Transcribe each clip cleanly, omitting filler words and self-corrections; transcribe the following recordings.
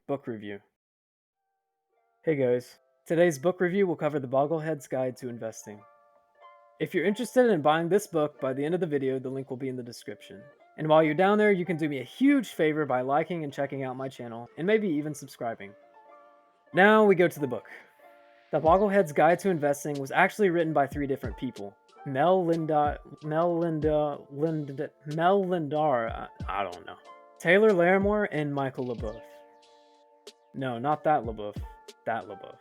Book Review. Hey guys, today's book review will cover the Bogleheads Guide to Investing. If you're interested in buying this book by the end of the video, the link will be in the description. And while you're down there, you can do me a huge favor by liking and checking out my channel, and maybe even subscribing. Now we go to the book. The Bogleheads Guide to Investing was actually written by 3 different people. Mel Lindauer, I don't know. Taylor Larimore and Michael LeBoeuf. No, not that LeBoeuf. That LeBoeuf.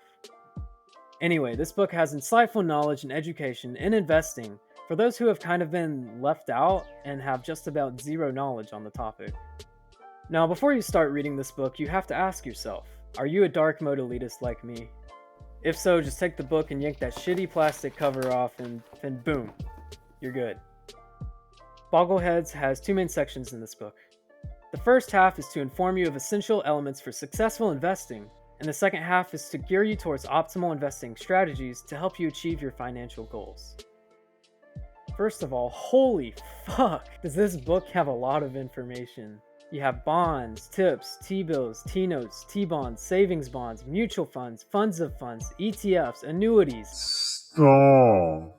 Anyway, this book has insightful knowledge and education in investing for those who have kind of been left out and have just about zero knowledge on the topic. Now, before you start reading this book, you have to ask yourself, are you a dark mode elitist like me? If so, just take the book and yank that shitty plastic cover off and boom, you're good. Bogleheads has 2 main sections in this book. The first half is to inform you of essential elements for successful investing, and the second half is to gear you towards optimal investing strategies to help you achieve your financial goals. First of all, holy fuck, does this book have a lot of information. You have bonds, tips, T-bills, T-notes, T-bonds, savings bonds, mutual funds, funds of funds, ETFs, annuities. Stop.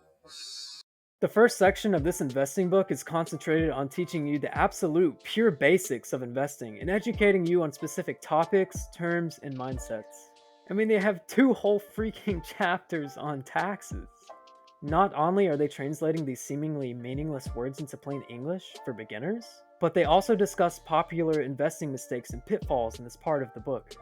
The first section of this investing book is concentrated on teaching you the absolute pure basics of investing and educating you on specific topics, terms, and mindsets. I mean, they have 2 whole freaking chapters on taxes. Not only are they translating these seemingly meaningless words into plain English for beginners, but they also discuss popular investing mistakes and pitfalls in this part of the book.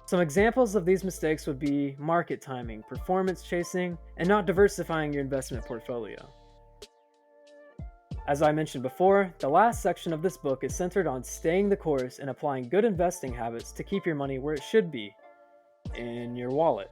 Some examples of these mistakes would be market timing, performance chasing, and not diversifying your investment portfolio. As I mentioned before, the last section of this book is centered on staying the course and applying good investing habits to keep your money where it should be, in your wallet.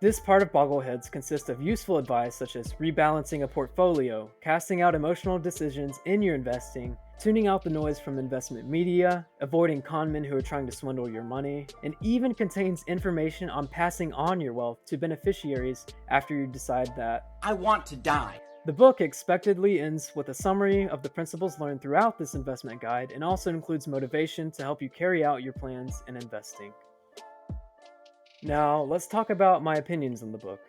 This part of Bogleheads consists of useful advice such as rebalancing a portfolio, casting out emotional decisions in your investing, tuning out the noise from investment media, avoiding conmen who are trying to swindle your money, and even contains information on passing on your wealth to beneficiaries after you decide that I want to die. The book expectedly ends with a summary of the principles learned throughout this investment guide and also includes motivation to help you carry out your plans in investing. Now, let's talk about my opinions on the book.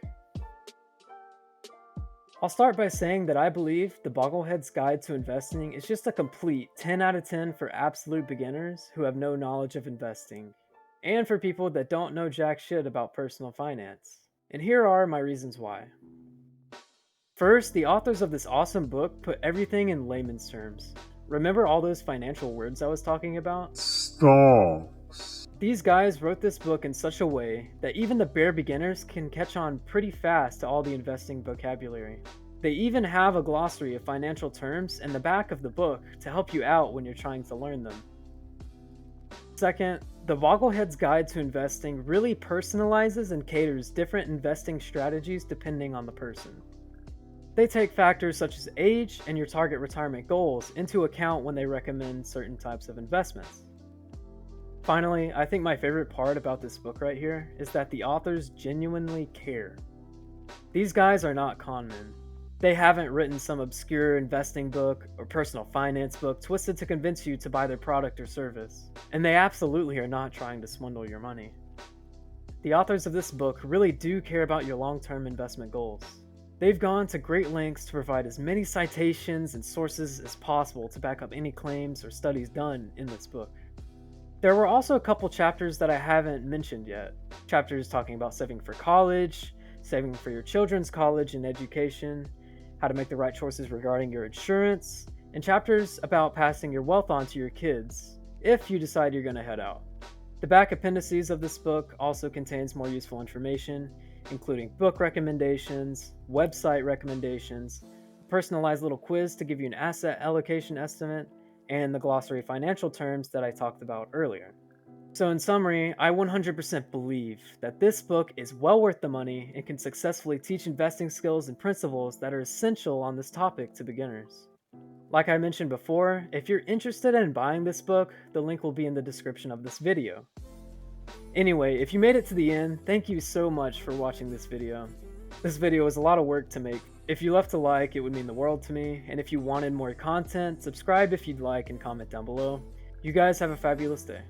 I'll start by saying that I believe the Bogleheads Guide to Investing is just a complete 10 out of 10 for absolute beginners who have no knowledge of investing, and for people that don't know jack shit about personal finance. And here are my reasons why. First, the authors of this awesome book put everything in layman's terms. Remember all those financial words I was talking about? Stop. These guys wrote this book in such a way that even the bare beginners can catch on pretty fast to all the investing vocabulary. They even have a glossary of financial terms in the back of the book to help you out when you're trying to learn them. Second, the Bogleheads Guide to Investing really personalizes and caters different investing strategies depending on the person. They take factors such as age and your target retirement goals into account when they recommend certain types of investments. Finally, I think my favorite part about this book right here is that the authors genuinely care. These guys are not conmen. They haven't written some obscure investing book or personal finance book twisted to convince you to buy their product or service. And they absolutely are not trying to swindle your money. The authors of this book really do care about your long-term investment goals. They've gone to great lengths to provide as many citations and sources as possible to back up any claims or studies done in this book. There were also a couple chapters that I haven't mentioned yet. Chapters talking about saving for college, saving for your children's college and education, how to make the right choices regarding your insurance, and chapters about passing your wealth on to your kids, if you decide you're going to head out. The back appendices of this book also contains more useful information, including book recommendations, website recommendations, a personalized little quiz to give you an asset allocation estimate, and the glossary of financial terms that I talked about earlier. So in summary, I 100% believe that this book is well worth the money and can successfully teach investing skills and principles that are essential on this topic to beginners. Like I mentioned before, if you're interested in buying this book, the link will be in the description of this video. Anyway, if you made it to the end, thank you so much for watching this video. This video was a lot of work to make. If you left a like, it would mean the world to me, and if you wanted more content, subscribe if you'd like and comment down below. You guys have a fabulous day.